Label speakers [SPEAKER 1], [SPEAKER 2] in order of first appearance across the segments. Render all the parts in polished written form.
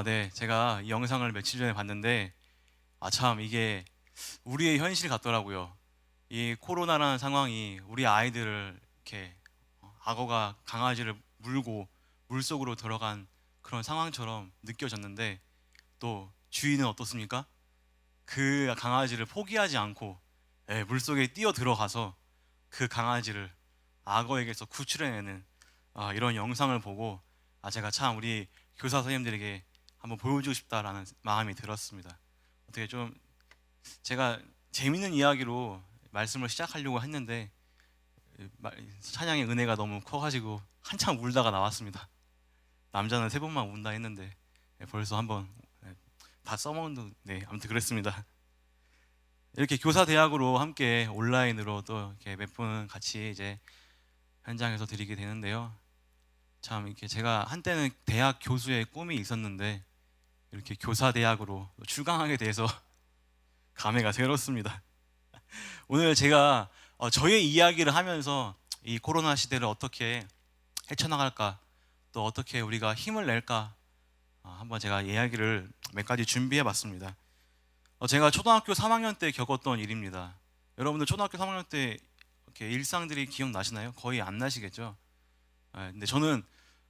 [SPEAKER 1] 네. 제가 이 영상을 며칠 전에 봤는데, 참, 이게 우리의 현실 같더라고요. 이 코로나라는 상황이 우리 아이들을 이렇게 악어가 강아지를 물고 물속으로 들어간 그런 상황처럼 느껴졌는데, 또 주인은 어떻습니까? 그 강아지를 포기하지 않고 물속에 뛰어 들어가서 그 강아지를 악어에게서 구출해내는 이런 영상을 보고 제가 참 우리 교사 선생님들에게 한번 보여주고 싶다라는 마음이 들었습니다. 어떻게 좀 제가 재밌는 이야기로 말씀을 시작하려고 했는데 찬양의 은혜가 너무 커가지고 한참 울다가 나왔습니다. 남자는 세 번만 운다 했는데 벌써 한번 다 써먹는. 네, 아무튼 그랬습니다. 이렇게 교사 대학으로 함께 온라인으로 또 이렇게 몇 분 같이 이제 현장에서 드리게 되는데요. 참 이렇게 제가 한때는 대학 교수의 꿈이 있었는데 이렇게 교사 대학으로 출강하게 돼서 감회가 새롭습니다. 오늘 제가 저의 이야기를 하면서 이 코로나 시대를 어떻게 헤쳐나갈까, 또 어떻게 우리가 힘을 낼까 한번 제가 이야기를 몇 가지 준비해 봤습니다. 제가 초등학교 3학년 때 겪었던 일입니다. 여러분들 초등학교 3학년 때 이렇게 일상들이 기억나시나요? 거의 안 나시겠죠? 근데 저는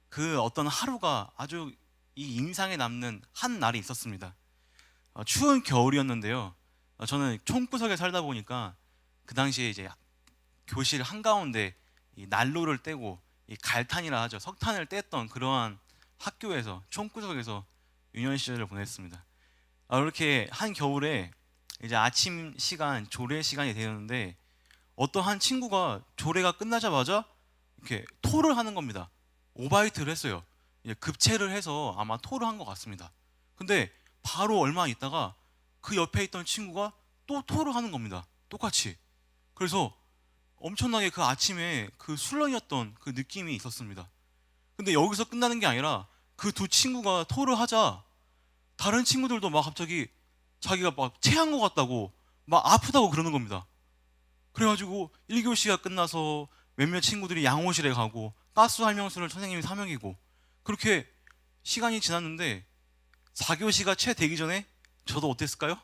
[SPEAKER 1] 그 어떤 하루가 아주 이 인상에 남는 한 날이 있었습니다. 추운 겨울이었는데요. 저는 총구석에 살다 보니까 그 당시에 이제 교실 한가운데 이 난로를 떼고 이 갈탄이라 하죠. 석탄을 뗐던 그러한 학교에서 총구석에서 유년 시절을 보냈습니다. 이렇게 한 겨울에 이제 아침 시간, 조례 시간이 되었는데 어떠한 친구가 조례가 끝나자마자 이렇게 토를 하는 겁니다. 오바이트를 했어요. 이제 급체를 해서 아마 토를 한 것 같습니다. 근데 바로 얼마 있다가 그 옆에 있던 친구가 또 토를 하는 겁니다. 똑같이. 그래서 엄청나게 그 아침에 그 술렁이었던 그 느낌이 있었습니다. 근데 여기서 끝나는 게 아니라 그 두 친구가 토를 하자 다른 친구들도 막 갑자기 자기가 막 체한 것 같다고 막 아프다고 그러는 겁니다. 그래가지고 1교시가 끝나서 몇몇 친구들이 양호실에 가고 가스 활명수를 선생님이 사명이고 그렇게 시간이 지났는데 4교시가 채 되기 전에 저도 어땠을까요?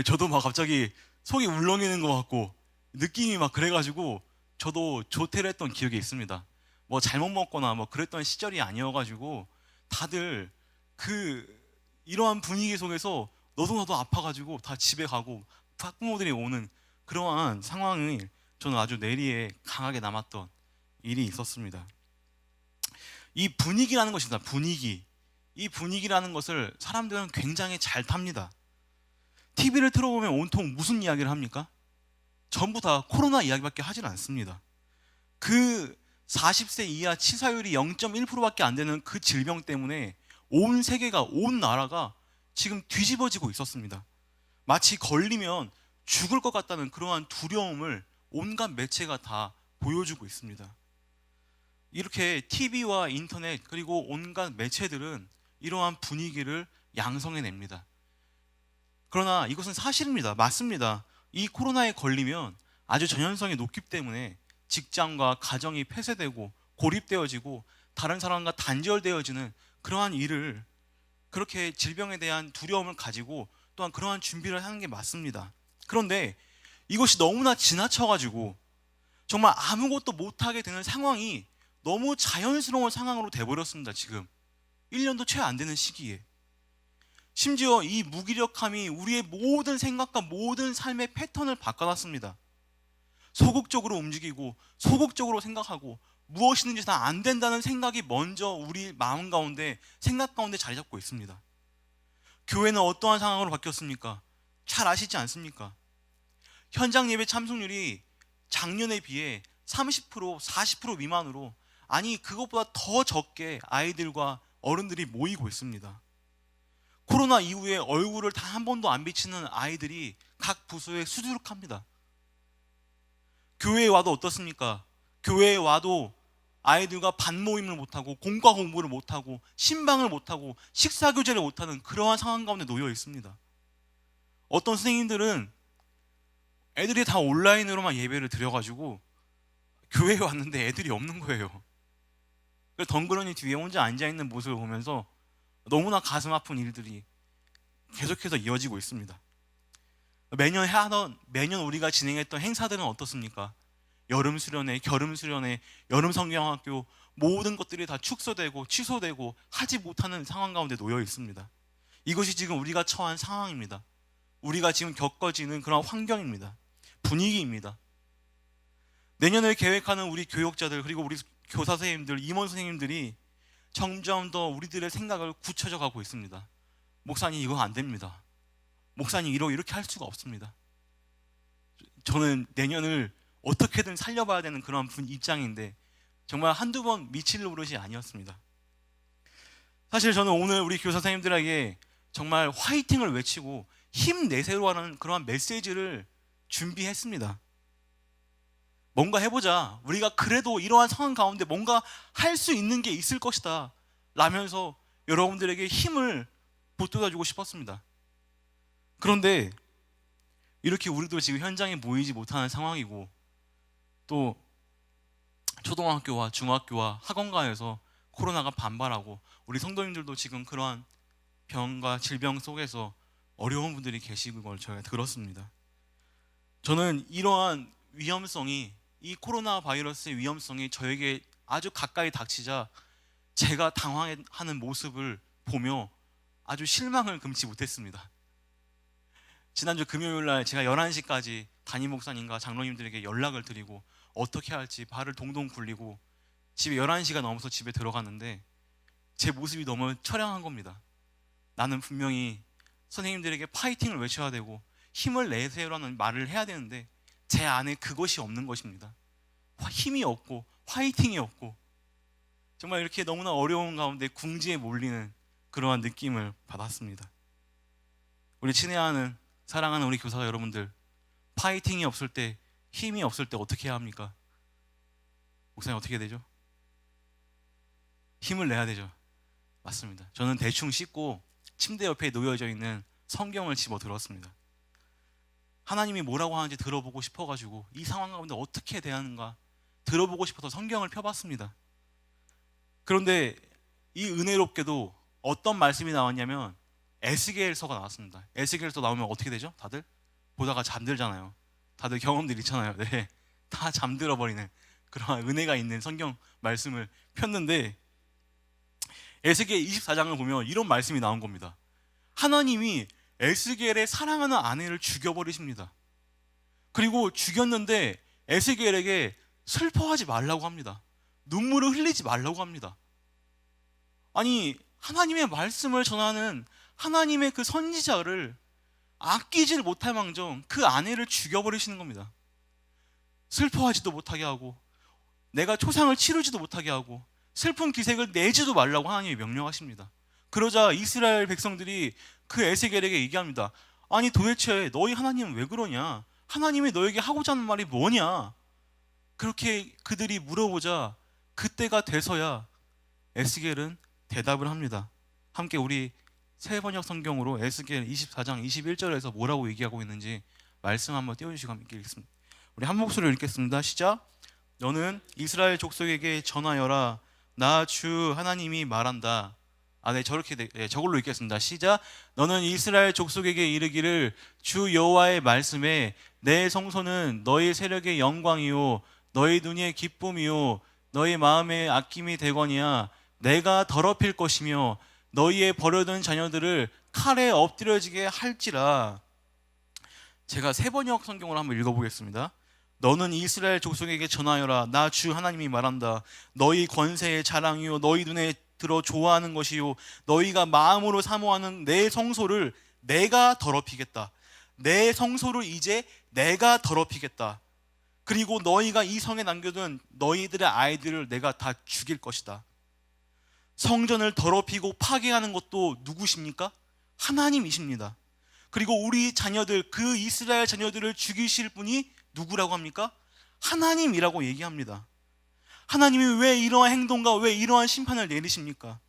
[SPEAKER 1] 저도 막 갑자기 속이 울렁이는 것 같고 느낌이 막 그래가지고 저도 조퇴를 했던 기억이 있습니다. 뭐 잘못 먹거나 뭐 그랬던 시절이 아니어가지고 다들 그 이러한 분위기 속에서 너도 나도 아파가지고 다 집에 가고 학부모들이 오는 그러한 상황이 저는 아주 뇌리에 강하게 남았던 일이 있었습니다. 이 분위기라는 것입니다. 분위기. 이 분위기라는 것을 사람들은 굉장히 잘 탑니다. TV를 틀어보면 온통 무슨 이야기를 합니까? 전부 다 코로나 이야기밖에 하질 않습니다. 그 40세 이하 치사율이 0.1%밖에 안 되는 그 질병 때문에 온 세계가, 온 나라가 지금 뒤집어지고 있었습니다. 마치 걸리면 죽을 것 같다는 그러한 두려움을 온갖 매체가 다 보여주고 있습니다. 이렇게 TV와 인터넷 그리고 온갖 매체들은 이러한 분위기를 양성해냅니다. 그러나 이것은 사실입니다. 맞습니다. 이 코로나에 걸리면 아주 전염성이 높기 때문에 직장과 가정이 폐쇄되고 고립되어지고 다른 사람과 단절되어지는 그러한 일을, 그렇게 질병에 대한 두려움을 가지고 또한 그러한 준비를 하는 게 맞습니다. 그런데 이것이 너무나 지나쳐가지고 정말 아무것도 못하게 되는 상황이 너무 자연스러운 상황으로 돼버렸습니다. 지금 1년도 채 안 되는 시기에 심지어 이 무기력함이 우리의 모든 생각과 모든 삶의 패턴을 바꿔놨습니다. 소극적으로 움직이고 소극적으로 생각하고 무엇이든지 다 안 된다는 생각이 먼저 우리 마음 가운데, 생각 가운데 자리 잡고 있습니다. 교회는 어떠한 상황으로 바뀌었습니까? 잘 아시지 않습니까? 현장 예배 참석률이 작년에 비해 30%, 40% 미만으로, 아니 그것보다 더 적게 아이들과 어른들이 모이고 있습니다. 코로나 이후에 얼굴을 단 한 번도 안 비치는 아이들이 각 부서에 수두룩합니다. 교회에 와도 어떻습니까? 교회에 와도 아이들과 반모임을 못하고 공과 공부를 못하고 신방을 못하고 식사교제를 못하는 그러한 상황 가운데 놓여 있습니다. 어떤 선생님들은 애들이 다 온라인으로만 예배를 드려가지고 교회에 왔는데 애들이 없는 거예요. 그래서 덩그러니 뒤에 혼자 앉아있는 모습을 보면서 너무나 가슴 아픈 일들이 계속해서 이어지고 있습니다. 매년 우리가 진행했던 행사들은 어떻습니까? 여름 수련회, 겨름 수련회, 여름 성경학교, 모든 것들이 다 축소되고 취소되고 하지 못하는 상황 가운데 놓여 있습니다. 이것이 지금 우리가 처한 상황입니다. 우리가 지금 겪어지는 그런 환경입니다. 분위기입니다. 내년을 계획하는 우리 교육자들, 그리고 우리 교사 선생님들, 임원 선생님들이 점점 더 우리들의 생각을 굳혀져 가고 있습니다. 목사님, 이거 안 됩니다. 목사님, 이렇게 할 수가 없습니다. 저는 내년을 어떻게든 살려봐야 되는 그런 입장인데 정말 한두 번 미칠 노릇이 아니었습니다. 사실 저는 오늘 우리 교사 선생님들에게 정말 화이팅을 외치고 힘내세요 하는 그러한 메시지를 준비했습니다. 뭔가 해보자, 우리가 그래도 이러한 상황 가운데 뭔가 할 수 있는 게 있을 것이다 라면서 여러분들에게 힘을 북돋아주고 싶었습니다. 그런데 이렇게 우리도 지금 현장에 모이지 못하는 상황이고, 또 초등학교와 중학교와 학원가에서 코로나가 반발하고 우리 성도님들도 지금 그러한 병과 질병 속에서 어려운 분들이 계시는 걸 저희가 들었습니다. 저는 이러한 위험성이, 이 코로나 바이러스의 위험성이 저에게 아주 가까이 닥치자 제가 당황하는 모습을 보며 아주 실망을 금치 못했습니다. 지난주 금요일날 제가 11시까지 담임 목사님과 장로님들에게 연락을 드리고 어떻게 할지 발을 동동 굴리고 집에 11시가 넘어서 집에 들어갔는데 제 모습이 너무 처량한 겁니다. 나는 분명히 선생님들에게 파이팅을 외쳐야 되고 힘을 내세요라는 말을 해야 되는데 제 안에 그것이 없는 것입니다. 힘이 없고 화이팅이 없고 정말 이렇게 너무나 어려운 가운데 궁지에 몰리는 그러한 느낌을 받았습니다. 우리 친애하는 사랑하는 우리 교사 여러분들, 파이팅이 없을 때, 힘이 없을 때 어떻게 해야 합니까? 목사님, 어떻게 되죠? 힘을 내야 되죠. 맞습니다. 저는 대충 씻고 침대 옆에 놓여져 있는 성경을 집어 들었습니다. 하나님이 뭐라고 하는지 들어보고 싶어가지고 이 상황 가운데 어떻게 대하는가 들어보고 싶어서 성경을 펴봤습니다. 그런데 이 은혜롭게도 어떤 말씀이 나왔냐면 에스겔서가 나왔습니다. 에스겔서 나오면 어떻게 되죠? 다들 보다가 잠들잖아요. 다들 경험들 있잖아요. 네, 다 잠들어 버리는 그런 은혜가 있는 성경 말씀을 폈는데 에스겔 24장을 보면 이런 말씀이 나온 겁니다. 하나님이 에스겔의 사랑하는 아내를 죽여버리십니다. 그리고 죽였는데 에스겔에게 슬퍼하지 말라고 합니다. 눈물을 흘리지 말라고 합니다. 아니, 하나님의 말씀을 전하는 하나님의 그 선지자를 아끼질 못할 망정 그 아내를 죽여버리시는 겁니다. 슬퍼하지도 못하게 하고 내가 초상을 치르지도 못하게 하고 슬픈 기색을 내지도 말라고 하나님이 명령하십니다. 그러자 이스라엘 백성들이 그 에스겔에게 얘기합니다. 아니, 도대체 너희 하나님은 왜 그러냐? 하나님이 너에게 하고자 하는 말이 뭐냐? 그렇게 그들이 물어보자 그때가 돼서야 에스겔은 대답을 합니다. 함께 우리 새번역 성경으로 에스겔 24장 21절에서 뭐라고 얘기하고 있는지 말씀 한번 띄워주시고 함께 읽겠습니다. 우리 한 목소리로 읽겠습니다. 시작. 너는 이스라엘 족속에게 전하여라. 나 주 하나님이 말한다. 네, 저걸로 읽겠습니다. 시작. 너는 이스라엘 족속에게 이르기를 주 여호와의 말씀에 내 성소는 너희 세력의 영광이요 너희 눈의 기쁨이요 너희 마음의 아낌이 되거니와 내가 더럽힐 것이며 너희의 버려둔 자녀들을 칼에 엎드려지게 할지라. 제가 새번역 성경으로 한번 읽어보겠습니다. 너는 이스라엘 족속에게 전하여라. 나 주 하나님이 말한다. 너희 권세의 자랑이요 너희 눈에 들어 좋아하는 것이요 너희가 마음으로 사모하는 내 성소를 내가 더럽히겠다. 내 성소를 이제 내가 더럽히겠다. 그리고 너희가 이 성에 남겨둔 너희들의 아이들을 내가 다 죽일 것이다. 성전을 더럽히고 파괴하는 것도 누구십니까? 하나님이십니다. 그리고 우리 자녀들, 그 이스라엘 자녀들을 죽이실 분이 누구라고 합니까? 하나님이라고 얘기합니다. 하나님이 왜 이러한 행동과 왜 이러한 심판을 내리십니까?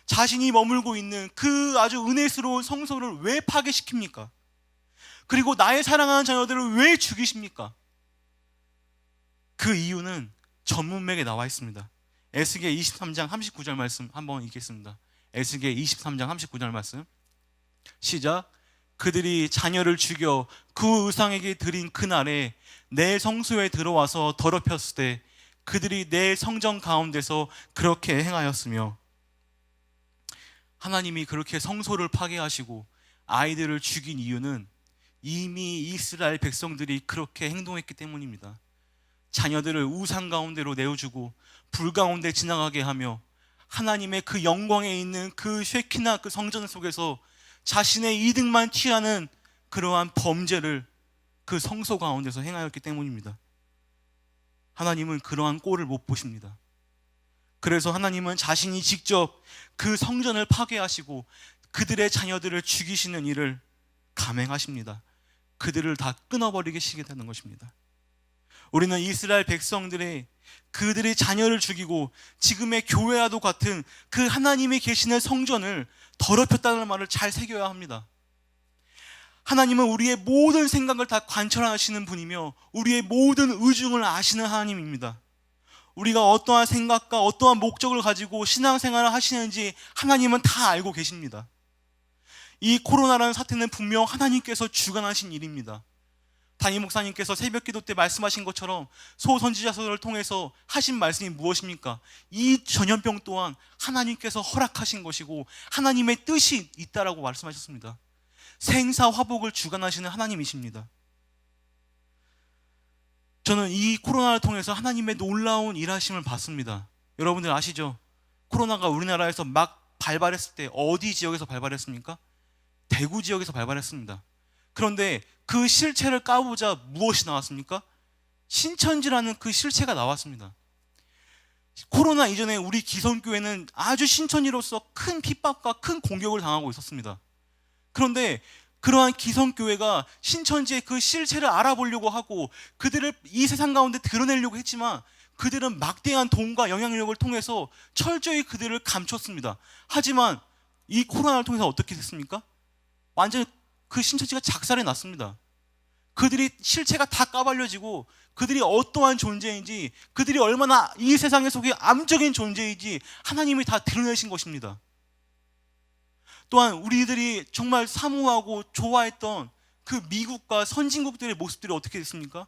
[SPEAKER 1] 자신이 머물고 있는 그 아주 은혜스러운 성소를 왜 파괴시킵니까? 그리고 나의 사랑하는 자녀들을 왜 죽이십니까? 그 이유는 전문맥에 나와 있습니다. 에스겔 23장 39절 말씀 한번 읽겠습니다. 에스겔 23장 39절 말씀 시작. 그들이 자녀를 죽여 그 우상에게 드린 그날에 내 성소에 들어와서 더럽혔을 때 그들이 내 성전 가운데서 그렇게 행하였으며, 하나님이 그렇게 성소를 파괴하시고 아이들을 죽인 이유는 이미 이스라엘 백성들이 그렇게 행동했기 때문입니다. 자녀들을 우상 가운데로 내어주고 불 가운데 지나가게 하며 하나님의 그 영광에 있는 그 쉐키나 그 성전 속에서 자신의 이득만 취하는 그러한 범죄를 그 성소 가운데서 행하였기 때문입니다. 하나님은 그러한 꼴을 못 보십니다. 그래서 하나님은 자신이 직접 그 성전을 파괴하시고 그들의 자녀들을 죽이시는 일을 감행하십니다. 그들을 다 끊어버리게 되는 것입니다. 우리는 이스라엘 백성들의 그들의 자녀를 죽이고 지금의 교회와도 같은 그 하나님이 계시는 성전을 더럽혔다는 말을 잘 새겨야 합니다. 하나님은 우리의 모든 생각을 다 관철하시는 분이며 우리의 모든 의중을 아시는 하나님입니다. 우리가 어떠한 생각과 어떠한 목적을 가지고 신앙생활을 하시는지 하나님은 다 알고 계십니다. 이 코로나라는 사태는 분명 하나님께서 주관하신 일입니다. 담임 목사님께서 새벽 기도 때 말씀하신 것처럼 소선지자서를 통해서 하신 말씀이 무엇입니까? 이 전염병 또한 하나님께서 허락하신 것이고 하나님의 뜻이 있다라고 말씀하셨습니다. 생사화복을 주관하시는 하나님이십니다. 저는 이 코로나를 통해서 하나님의 놀라운 일하심을 봤습니다. 여러분들 아시죠? 코로나가 우리나라에서 막 발발했을 때 어디 지역에서 발발했습니까? 대구 지역에서 발발했습니다. 그런데 그 실체를 까보자 무엇이 나왔습니까? 신천지라는 그 실체가 나왔습니다. 코로나 이전에 우리 기성교회는 아주 신천지로서 큰 핍박과 큰 공격을 당하고 있었습니다. 그런데 그러한 기성교회가 신천지의 그 실체를 알아보려고 하고 그들을 이 세상 가운데 드러내려고 했지만 그들은 막대한 돈과 영향력을 통해서 철저히 그들을 감췄습니다. 하지만 이 코로나를 통해서 어떻게 됐습니까? 완전히 그 신천지가 작살이 났습니다. 그들이 실체가 다 까발려지고 그들이 어떠한 존재인지, 그들이 얼마나 이 세상에 속에 암적인 존재인지 하나님이 다 드러내신 것입니다. 또한 우리들이 정말 사모하고 좋아했던 그 미국과 선진국들의 모습들이 어떻게 됐습니까?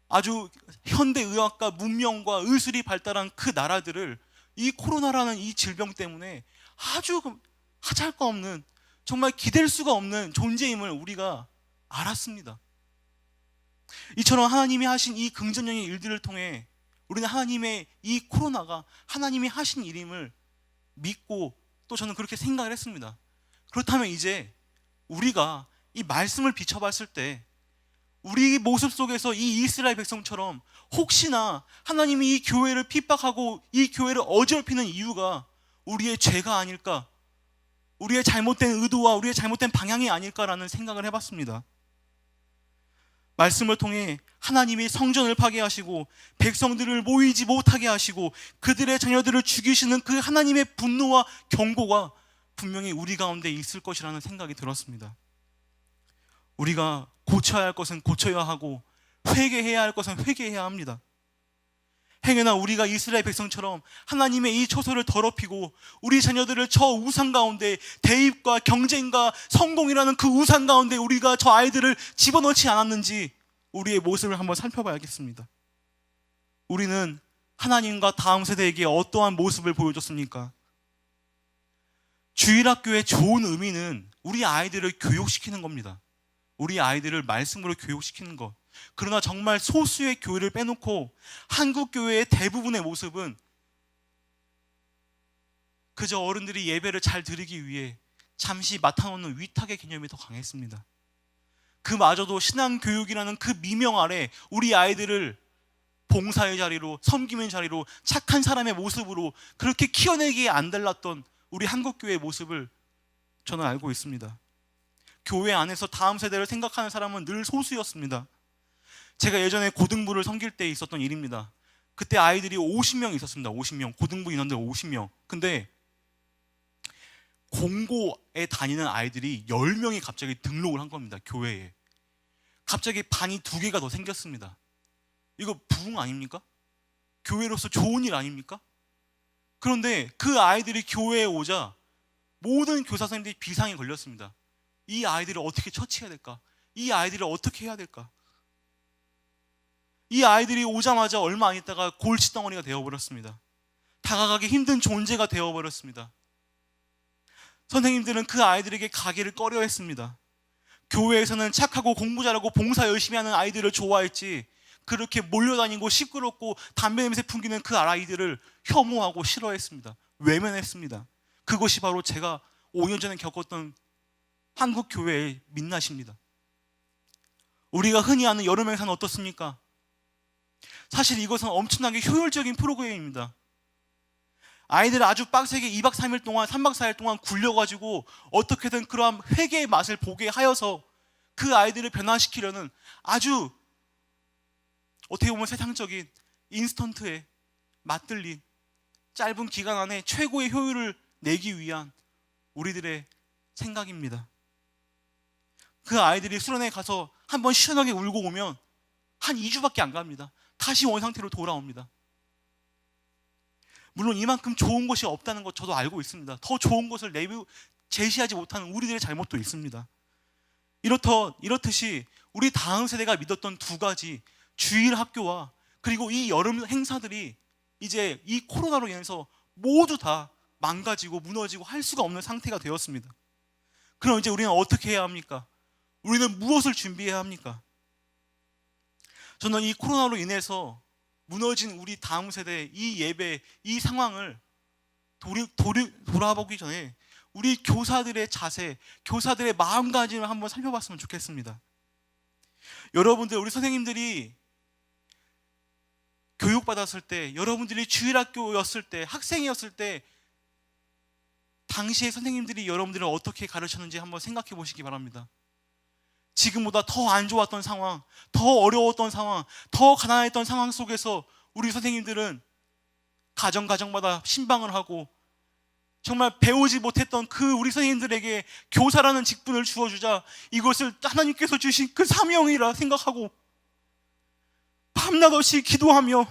[SPEAKER 1] 아주 현대의학과 문명과 의술이 발달한 그 나라들을 이 코로나라는 이 질병 때문에 아주 하잘거 없는, 정말 기댈 수가 없는 존재임을 우리가 알았습니다. 이처럼 하나님이 하신 이 긍정적인 일들을 통해 우리는 하나님의 이 코로나가 하나님이 하신 일임을 믿고 또 저는 그렇게 생각을 했습니다. 그렇다면 이제 우리가 이 말씀을 비춰봤을 때 우리 모습 속에서 이 이스라엘 백성처럼 혹시나 하나님이 이 교회를 핍박하고 이 교회를 어지럽히는 이유가 우리의 죄가 아닐까, 우리의 잘못된 의도와 우리의 잘못된 방향이 아닐까라는 생각을 해봤습니다. 말씀을 통해 하나님이 성전을 파괴하시고 백성들을 모이지 못하게 하시고 그들의 자녀들을 죽이시는 그 하나님의 분노와 경고가 분명히 우리 가운데 있을 것이라는 생각이 들었습니다. 우리가 고쳐야 할 것은 고쳐야 하고 회개해야 할 것은 회개해야 합니다. 행여나 우리가 이스라엘 백성처럼 하나님의 이 초소를 더럽히고 우리 자녀들을 저 우상 가운데, 대입과 경쟁과 성공이라는 그 우상 가운데 우리가 저 아이들을 집어넣지 않았는지 우리의 모습을 한번 살펴봐야겠습니다. 우리는 하나님과 다음 세대에게 어떠한 모습을 보여줬습니까? 주일학교의 좋은 의미는 우리 아이들을 교육시키는 겁니다. 우리 아이들을 말씀으로 교육시키는 것. 그러나 정말 소수의 교회를 빼놓고 한국 교회의 대부분의 모습은 그저 어른들이 예배를 잘 드리기 위해 잠시 맡아놓는 위탁의 개념이 더 강했습니다. 그마저도 신앙교육이라는 그 미명 아래 우리 아이들을 봉사의 자리로, 섬김의 자리로, 착한 사람의 모습으로 그렇게 키워내기에 안 달랐던 우리 한국교회의 모습을 저는 알고 있습니다. 교회 안에서 다음 세대를 생각하는 사람은 늘 소수였습니다. 제가 예전에 고등부를 섬길 때 있었던 일입니다. 그때 아이들이 50명 있었습니다. 50명. 고등부 인원들 50명. 근데 공고에 다니는 아이들이 10명이 갑자기 등록을 한 겁니다. 교회에. 갑자기 반이 2개가 더 생겼습니다. 이거 부흥 아닙니까? 교회로서 좋은 일 아닙니까? 그런데 그 아이들이 교회에 오자 모든 교사 선생님들이 비상이 걸렸습니다. 이 아이들을 어떻게 처치해야 될까? 이 아이들을 어떻게 해야 될까? 이 아이들이 오자마자 얼마 안 있다가 골칫덩어리가 되어버렸습니다. 다가가기 힘든 존재가 되어버렸습니다. 선생님들은 그 아이들에게 가기를 꺼려했습니다. 교회에서는 착하고 공부 잘하고 봉사 열심히 하는 아이들을 좋아했지, 그렇게 몰려다니고 시끄럽고 담배 냄새 풍기는 그 아이들을 혐오하고 싫어했습니다. 외면했습니다. 그것이 바로 제가 5년 전에 겪었던 한국 교회의 민낯입니다. 우리가 흔히 아는 여름 행사는 어떻습니까? 사실 이것은 엄청나게 효율적인 프로그램입니다. 아이들을 아주 빡세게 2박 3일 동안 3박 4일 동안 굴려가지고 어떻게든 그러한 회개의 맛을 보게 하여서 그 아이들을 변화시키려는 아주 어떻게 보면 세상적인 인스턴트에 맞들린 짧은 기간 안에 최고의 효율을 내기 위한 우리들의 생각입니다. 그 아이들이 수련회에 가서 한번 시원하게 울고 오면 한 2주밖에 안 갑니다. 다시 원상태로 돌아옵니다. 물론 이만큼 좋은 것이 없다는 것 저도 알고 있습니다. 더 좋은 것을 제시하지 못하는 우리들의 잘못도 있습니다. 이렇듯이 우리 다음 세대가 믿었던 두 가지 주일 학교와 그리고 이 여름 행사들이 이제 이 코로나로 인해서 모두 다 망가지고 무너지고 할 수가 없는 상태가 되었습니다. 그럼 이제 우리는 어떻게 해야 합니까? 우리는 무엇을 준비해야 합니까? 저는 이 코로나로 인해서 무너진 우리 다음 세대의 이 예배, 이 상황을 돌아보기 전에 우리 교사들의 자세, 교사들의 마음가짐을 한번 살펴봤으면 좋겠습니다. 여러분들, 우리 선생님들이 교육받았을 때, 여러분들이 주일학교였을 때, 학생이었을 때 당시에 선생님들이 여러분들을 어떻게 가르쳤는지 한번 생각해 보시기 바랍니다. 지금보다 더 안 좋았던 상황, 더 어려웠던 상황, 더 가난했던 상황 속에서 우리 선생님들은 가정마다 신방을 하고 정말 배우지 못했던 그 우리 선생님들에게 교사라는 직분을 주어주자 이것을 하나님께서 주신 그 사명이라 생각하고 밤낮 없이 기도하며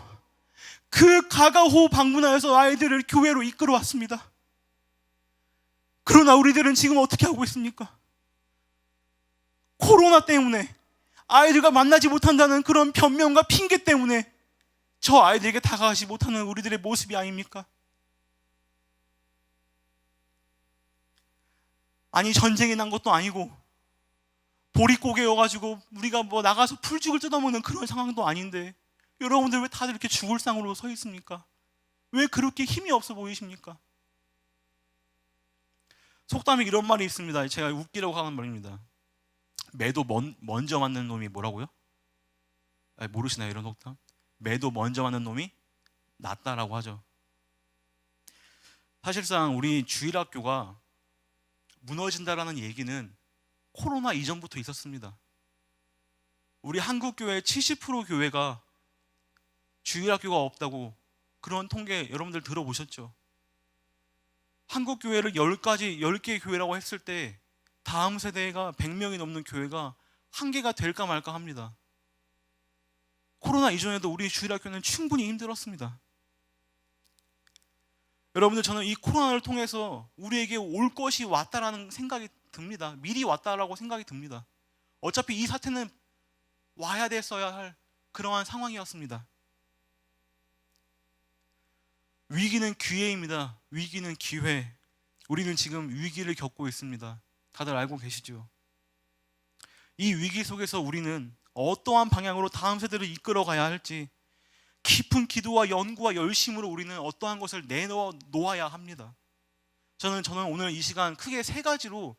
[SPEAKER 1] 그 가가호 방문하여서 아이들을 교회로 이끌어 왔습니다. 그러나 우리들은 지금 어떻게 하고 있습니까? 코로나 때문에 아이들과 만나지 못한다는 그런 변명과 핑계 때문에 저 아이들에게 다가가지 못하는 우리들의 모습이 아닙니까? 아니, 전쟁이 난 것도 아니고 보릿고개여가지고 우리가 뭐 나가서 풀죽을 뜯어먹는 그런 상황도 아닌데 여러분들 왜 다들 이렇게 죽을 상으로 서 있습니까? 왜 그렇게 힘이 없어 보이십니까? 속담에 이런 말이 있습니다. 제가 웃기려고 하는 말입니다. 매도 먼저 맞는 놈이 뭐라고요? 모르시나요, 이런 속담? 매도 먼저 맞는 놈이 낫다라고 하죠. 사실상 우리 주일학교가 무너진다라는 얘기는 코로나 이전부터 있었습니다. 우리 한국교회 70% 교회가 주일학교가 없다고 그런 통계 여러분들 들어보셨죠? 한국교회를 10개 교회라고 했을 때 다음 세대가 100명이 넘는 교회가 한 개가 될까 말까 합니다. 코로나 이전에도 우리 주일학교는 충분히 힘들었습니다. 여러분들, 저는 이 코로나를 통해서 우리에게 올 것이 왔다라는 생각이 듭니다. 미리 왔다라고 생각이 듭니다. 어차피 이 사태는 와야 됐어야 할 그러한 상황이었습니다. 위기는 기회입니다. 위기는 기회. 우리는 지금 위기를 겪고 있습니다. 다들 알고 계시죠? 이 위기 속에서 우리는 어떠한 방향으로 다음 세대를 이끌어 가야 할지 깊은 기도와 연구와 열심으로 우리는 어떠한 것을 내놓아야 합니다. 저는 오늘 이 시간 크게 세 가지로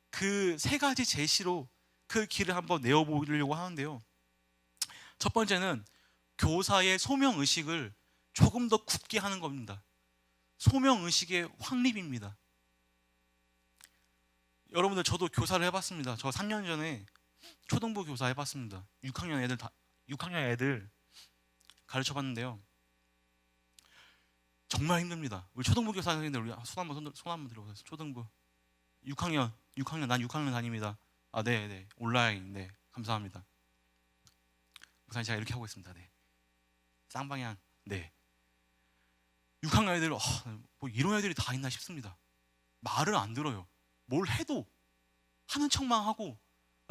[SPEAKER 1] 그 세 가지 제시로 그 길을 한번 내어보려고 하는데요. 첫 번째는 교사의 소명의식을 조금 더 굳게 하는 겁니다. 소명의식의 확립입니다. 여러분들, 저도 교사를 해봤습니다. 저 3년 전에 초등부 교사 해봤습니다. 6학년 애들 가르쳐봤는데요. 정말 힘듭니다. 우리 초등부 교사 선생님들 우리 손 한번 들어보세요. 초등부 6학년 난 6학년 다닙니다. 아, 네, 온라인, 네, 감사합니다. 목사님, 제가 이렇게 하고 있습니다. 네, 쌍방향, 네. 6학년 애들 뭐 이런 애들이 다 있나 싶습니다. 말을 안 들어요. 뭘 해도 하는 척만 하고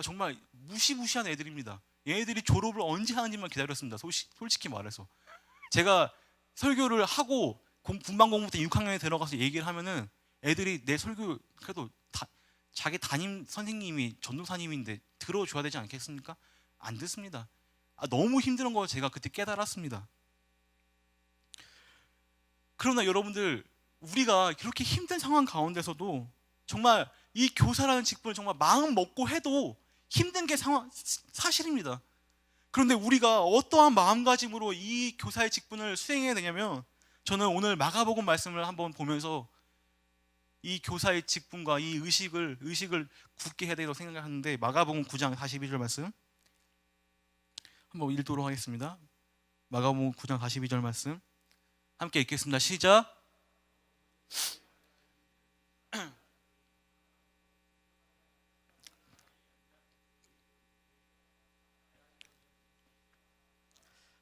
[SPEAKER 1] 정말 무시무시한 애들입니다. 얘네들이 졸업을 언제 하는지만 기다렸습니다. 솔직히 말해서 제가 설교를 하고 분반 공부 때 6학년에 들어가서 얘기를 하면은 애들이 내 설교 그래도 자기 담임 선생님이 전도사님인데 들어줘야 되지 않겠습니까? 안 듣습니다. 너무 힘든 거 제가 그때 깨달았습니다. 그러나 여러분들, 우리가 그렇게 힘든 상황 가운데서도 정말 이 교사라는 직분을 정말 마음 먹고 해도 힘든 게 사실입니다. 그런데 우리가 어떠한 마음가짐으로 이 교사의 직분을 수행해야 되냐면, 저는 오늘 마가복음 말씀을 한번 보면서 이 교사의 직분과 이 의식을 굳게 해야 되다고 생각하는데, 마가복음 9장 42절 말씀 한번 읽도록 하겠습니다. 마가복음 9장 42절 말씀 함께 읽겠습니다. 시작.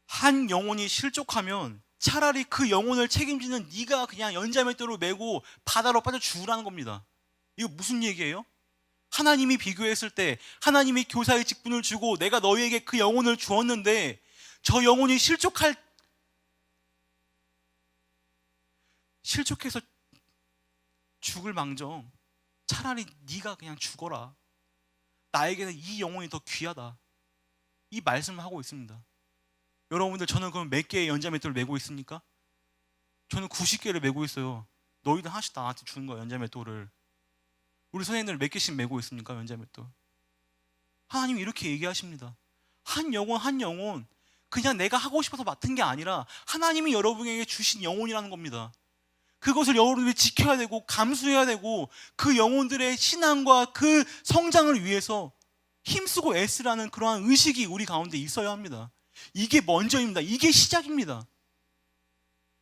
[SPEAKER 1] 한 영혼이 실족하면 차라리 그 영혼을 책임지는 네가 그냥 연자맷돌을 메고 바다로 빠져 죽으라는 겁니다. 이거 무슨 얘기예요? 하나님이 비교했을 때 하나님이 교사의 직분을 주고 내가 너희에게 그 영혼을 주었는데 저 영혼이 실족해서 죽을 망정 차라리 네가 그냥 죽어라. 나에게는 이 영혼이 더 귀하다. 이 말씀을 하고 있습니다. 여러분들, 저는 그럼 몇 개의 연자맷돌을 메고 있습니까? 저는 90개를 메고 있어요. 너희들 하나씩 나한테 주는 거야, 연자맷돌을. 우리 선생님들 몇 개씩 메고 있습니까, 연자맷돌? 하나님이 이렇게 얘기하십니다. 한 영혼 그냥 내가 하고 싶어서 맡은 게 아니라 하나님이 여러분에게 주신 영혼이라는 겁니다. 그것을 여러분들이 지켜야 되고 감수해야 되고 그 영혼들의 신앙과 그 성장을 위해서 힘쓰고 애쓰라는 그러한 의식이 우리 가운데 있어야 합니다. 이게 먼저입니다. 이게 시작입니다.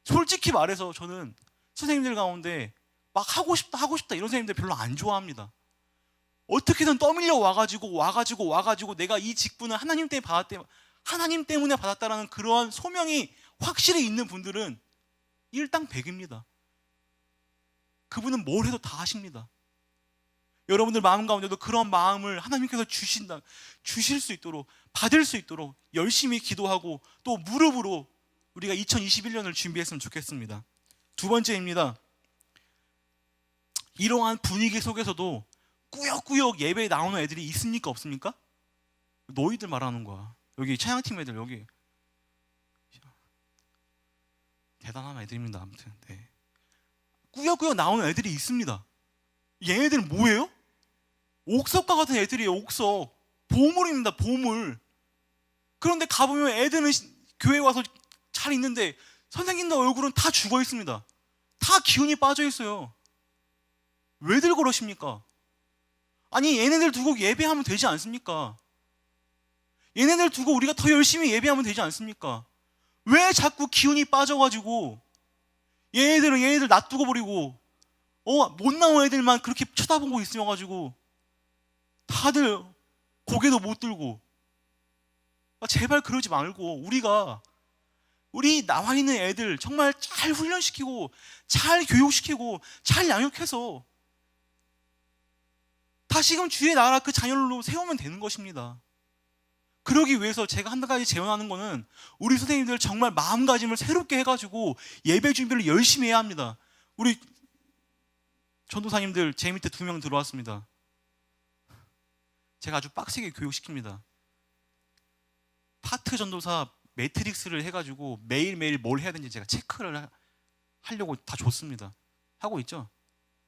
[SPEAKER 1] 솔직히 말해서 저는 선생님들 가운데 막 하고 싶다 이런 선생님들 별로 안 좋아합니다. 어떻게든 떠밀려 와가지고 내가 이 직분을 하나님 때문에 받았다라는 그러한 소명이 확실히 있는 분들은 일당백입니다. 그분은 뭘 해도 다 하십니다. 여러분들 마음 가운데도 그런 마음을 하나님께서 주실 수 있도록, 받을 수 있도록 열심히 기도하고 또 무릎으로 우리가 2021년을 준비했으면 좋겠습니다. 두 번째입니다. 이러한 분위기 속에서도 꾸역꾸역 예배에 나오는 애들이 있습니까, 없습니까? 너희들 말하는 거야. 여기 찬양팀 애들, 여기 대단한 애들입니다. 아무튼 네. 꾸역꾸역 나오는 애들이 있습니다. 얘네들은 뭐예요? 옥석과 같은 애들이에요. 옥석. 보물입니다. 보물. 그런데 가보면 애들은 교회 와서 잘 있는데 선생님들 얼굴은 다 죽어 있습니다. 다 기운이 빠져 있어요. 왜들 그러십니까? 아니, 얘네들 두고 예배하면 되지 않습니까? 얘네들 두고 우리가 더 열심히 예배하면 되지 않습니까? 왜 자꾸 기운이 빠져가지고 얘네들 놔두고 버리고 못 나온 애들만 그렇게 쳐다보고 있어가지고 다들 고개도 못 들고. 제발 그러지 말고 우리 나와 있는 애들 정말 잘 훈련시키고 잘 교육시키고 잘 양육해서 다시금 주의 나라 그 자녀로 세우면 되는 것입니다. 그러기 위해서 제가 한 가지 제언하는 거는 우리 선생님들 정말 마음가짐을 새롭게 해가지고 예배 준비를 열심히 해야 합니다. 우리 전도사님들 제 밑에 2명 들어왔습니다. 제가 아주 빡세게 교육시킵니다. 파트 전도사 매트릭스를 해가지고 매일매일 뭘 해야 되는지 제가 체크를 하려고 다 줬습니다. 하고 있죠?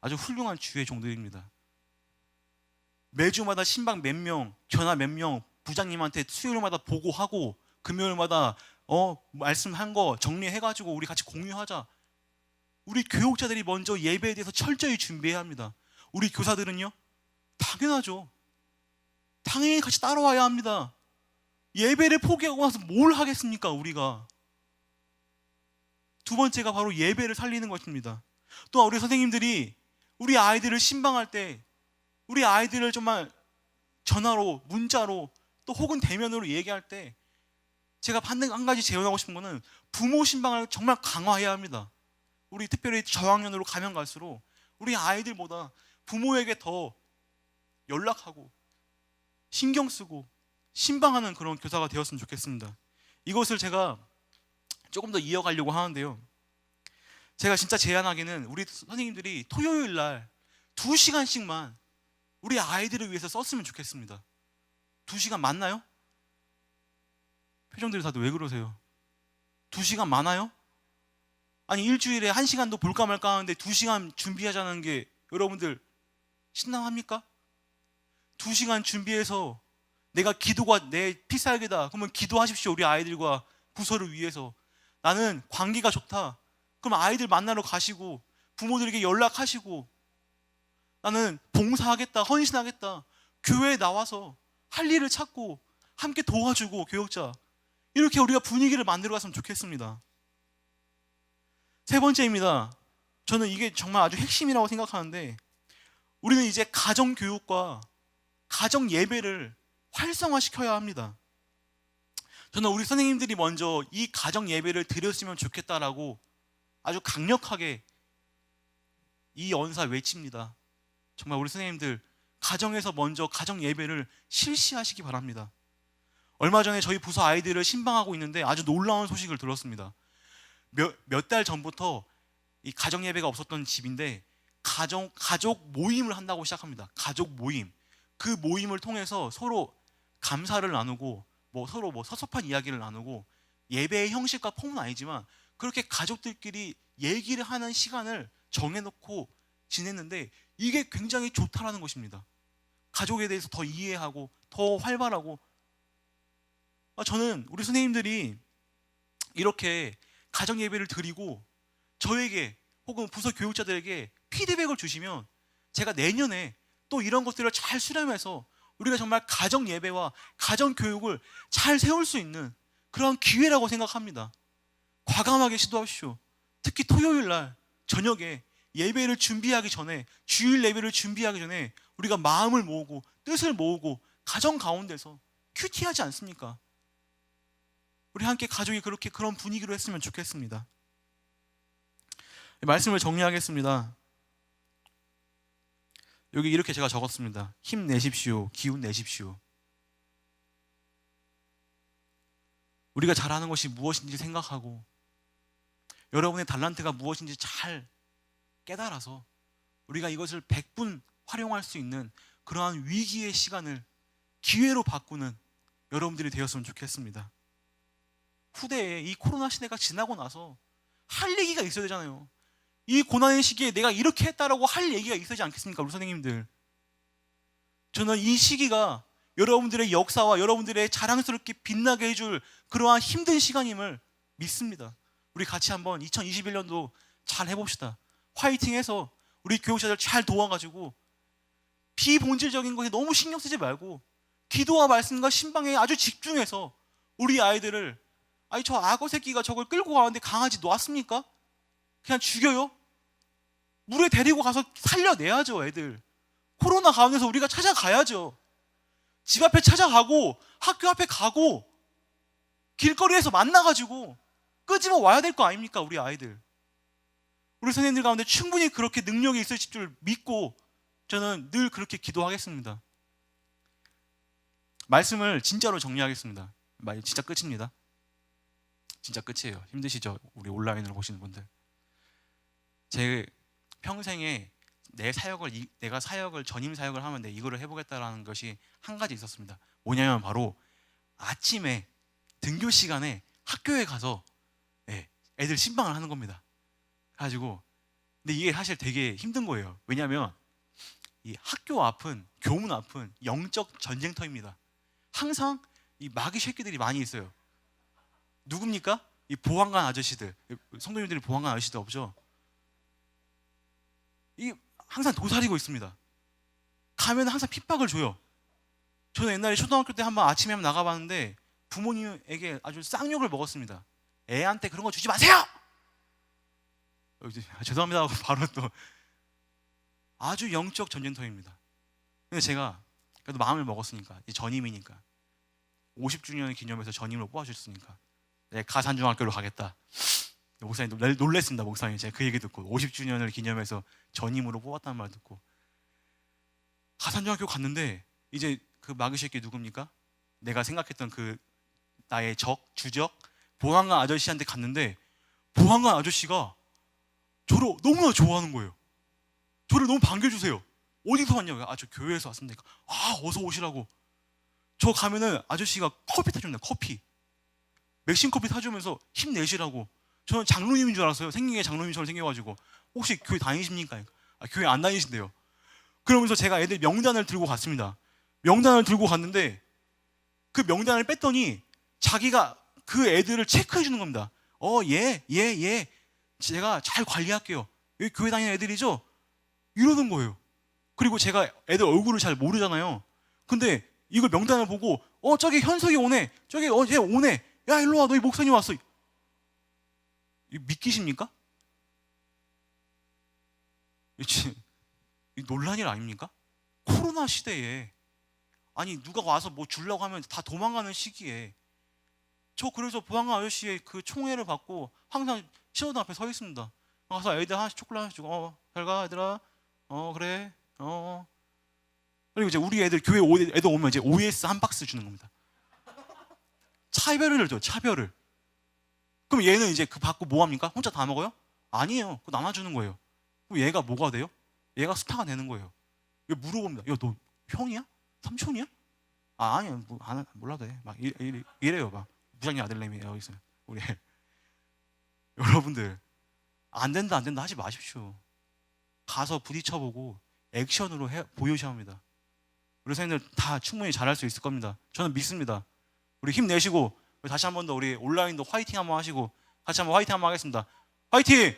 [SPEAKER 1] 아주 훌륭한 주의 종들입니다. 매주마다 신방 몇 명, 견화 몇 명, 부장님한테 수요일마다 보고하고 금요일마다 말씀한 거 정리해가지고 우리 같이 공유하자. 우리 교육자들이 먼저 예배에 대해서 철저히 준비해야 합니다. 우리 교사들은요? 당연하죠. 당연히 같이 따라와야 합니다. 예배를 포기하고 나서 뭘 하겠습니까, 우리가? 두 번째가 바로 예배를 살리는 것입니다. 또 우리 선생님들이 우리 아이들을 신방할 때 우리 아이들을 정말 전화로, 문자로 또 혹은 대면으로 얘기할 때 제가 한 가지 제언하고 싶은 거는 부모 신방을 정말 강화해야 합니다. 우리 특별히 저학년으로 가면 갈수록 우리 아이들보다 부모에게 더 연락하고 신경 쓰고 신방하는 그런 교사가 되었으면 좋겠습니다. 이것을 제가 조금 더 이어가려고 하는데요, 제가 진짜 제안하기는 우리 선생님들이 토요일 날 2시간씩만 우리 아이들을 위해서 썼으면 좋겠습니다. 2시간 맞나요? 표정들이 다들 왜 그러세요? 2시간 많아요? 아니 일주일에 1시간도 볼까 말까 하는데 2시간 준비하자는 게 여러분들 신당합니까? 2시간 준비해서 내가 기도가 내 필살기다 그러면 기도하십시오. 우리 아이들과 부서를 위해서. 나는 관계가 좋다 그럼 아이들 만나러 가시고 부모들에게 연락하시고, 나는 봉사하겠다 헌신하겠다 교회에 나와서 할 일을 찾고 함께 도와주고 교역자, 이렇게 우리가 분위기를 만들어 갔으면 좋겠습니다. 세 번째입니다. 저는 이게 정말 아주 핵심이라고 생각하는데, 우리는 이제 가정교육과 가정예배를 활성화시켜야 합니다. 저는 우리 선생님들이 먼저 이 가정예배를 드렸으면 좋겠다라고 아주 강력하게 이 연사 외칩니다. 정말 우리 선생님들 가정에서 먼저 가정예배를 실시하시기 바랍니다. 얼마 전에 저희 부서 아이들을 신방하고 있는데 아주 놀라운 소식을 들었습니다. 몇 달 전부터 이 가정예배가 없었던 집인데 가족 모임을 한다고 시작합니다. 가족 모임. 그 모임을 통해서 서로 감사를 나누고 서로 섭섭한 이야기를 나누고, 예배의 형식과 폼은 아니지만 그렇게 가족들끼리 얘기를 하는 시간을 정해놓고 지냈는데 이게 굉장히 좋다라는 것입니다. 가족에 대해서 더 이해하고 더 활발하고, 저는 우리 선생님들이 이렇게 가정 예배를 드리고 저에게 혹은 부서 교육자들에게 피드백을 주시면 제가 내년에 또 이런 것들을 잘 수렴해서 우리가 정말 가정 예배와 가정 교육을 잘 세울 수 있는 그런 기회라고 생각합니다. 과감하게 시도하십시오. 특히 토요일 날 저녁에 예배를 준비하기 전에, 주일 예배를 준비하기 전에 우리가 마음을 모으고 뜻을 모으고 가정 가운데서 큐티하지 않습니까? 우리 함께 가족이 그렇게 그런 분위기로 했으면 좋겠습니다. 말씀을 정리하겠습니다. 여기 이렇게 제가 적었습니다. 힘내십시오. 기운 내십시오. 우리가 잘하는 것이 무엇인지 생각하고 여러분의 달란트가 무엇인지 잘 깨달아서 우리가 이것을 100분 활용할 수 있는 그러한 위기의 시간을 기회로 바꾸는 여러분들이 되었으면 좋겠습니다. 후대에 이 코로나 시대가 지나고 나서 할 얘기가 있어야 되잖아요. 이 고난의 시기에 내가 이렇게 했다라고 할 얘기가 있어야지 않겠습니까? 우리 선생님들. 저는 이 시기가 여러분들의 역사와 여러분들의 자랑스럽게 빛나게 해줄 그러한 힘든 시간임을 믿습니다. 우리 같이 한번 2021년도 잘 해봅시다. 화이팅해서 우리 교육자들 잘 도와가지고 비본질적인 것에 너무 신경 쓰지 말고 기도와 말씀과 신방에 아주 집중해서 우리 아이들을, 아니 저 악어 새끼가 저걸 끌고 가는데 강아지 놨습니까? 그냥 죽여요? 물에 데리고 가서 살려내야죠. 애들 코로나 가운데서 우리가 찾아가야죠. 집 앞에 찾아가고 학교 앞에 가고 길거리에서 만나가지고 끄집어 와야 될 거 아닙니까? 우리 아이들. 우리 선생님들 가운데 충분히 그렇게 능력이 있을 줄 믿고 저는 늘 그렇게 기도하겠습니다. 말씀을 진짜로 정리하겠습니다. 진짜 끝입니다. 진짜 끝이에요. 힘드시죠? 우리 온라인으로 보시는 분들. 제 평생에 내가 사역을 전임 사역을 하면 이거를 해보겠다라는 것이 한 가지 있었습니다. 뭐냐면 바로 아침에 등교 시간에 학교에 가서 애들 신방을 하는 겁니다. 그래가지고 근데 이게 사실 되게 힘든 거예요. 왜냐하면 이 학교 앞은, 교문 앞은 영적 전쟁터입니다. 항상 이 마귀 새끼들이 많이 있어요. 누굽니까? 이 보안관 아저씨들, 성도님들이 보안관 아저씨들 없죠? 이 항상 도사리고 있습니다. 가면 항상 핍박을 줘요. 저는 옛날에 초등학교 때 한번 아침에 한번 나가봤는데 부모님에게 아주 쌍욕을 먹었습니다. 애한테 그런 거 주지 마세요! 죄송합니다 하고 바로 또 아주 영적 전쟁터입니다. 근데 제가 그래도 마음을 먹었으니까, 이 전임이니까 50주년 기념해서 전임으로 뽑아주셨으니까 가산중학교로 가겠다. 목사님 놀랬습니다. 목사님 제가 그 얘기 듣고 50주년을 기념해서 전임으로 뽑았다는 말 듣고 가산중학교 갔는데 이제 그 마귀새끼 누굽니까? 내가 생각했던 그 나의 주적 보안관 아저씨한테 갔는데 보안관 아저씨가 저를 너무나 좋아하는 거예요. 저를 너무 반겨주세요. 어디서 왔냐고요? 저 교회에서 왔습니다. 어서 오시라고. 저 가면은 아저씨가 커피 타줍니다. 커피. 맥심 커피 타주면서 힘내시라고. 저는 장로님인 줄 알았어요. 생긴 게 장로님처럼 생겨가지고 혹시 교회 다니십니까? 교회 안 다니신대요. 그러면서 제가 애들 명단을 들고 갔습니다. 명단을 들고 갔는데 그 명단을 뺐더니 자기가 그 애들을 체크해 주는 겁니다. 예. 제가 잘 관리할게요. 여기 교회 다니는 애들이죠? 이러는 거예요. 그리고 제가 애들 얼굴을 잘 모르잖아요. 근데 이걸 명단을 보고 저기 현석이 오네. 저기 얘 오네. 야 일로 와. 너희 목사님 왔어. 믿기십니까? 이 논란 일 아닙니까? 코로나 시대에 아니 누가 와서 뭐 주려고 하면 다 도망가는 시기에 저 그래서 보안관 아저씨의 그 총애를 받고 항상 신호등 앞에 서 있습니다. 가서 애들 하나씩 초콜릿 하나씩 주고 잘 가 얘들아. 그래. 그리고 이제 우리 애들 교회 애들 오면 이제 OS 한 박스 주는 겁니다. 차별을 줘. 차별을. 그럼 얘는 이제 그 받고 뭐 합니까? 혼자 다 먹어요? 아니에요. 그거 나눠주는 거예요. 그럼 얘가 뭐가 돼요? 얘가 스타가 되는 거예요. 얘 물어봅니다. 야, 너 형이야? 삼촌이야? 아니야. 몰라도 돼. 막 이래요. 막 부장님 아들내미 여기 있어요. 우리 여러분들 안 된다 하지 마십시오. 가서 부딪혀보고 액션으로 보여주셔야 합니다. 우리 선생님들 다 충분히 잘할 수 있을 겁니다. 저는 믿습니다. 우리 힘내시고 다시 한 번 더 우리 온라인도 화이팅 한번 하시고 같이 한번 화이팅 한번 하겠습니다. 화이팅!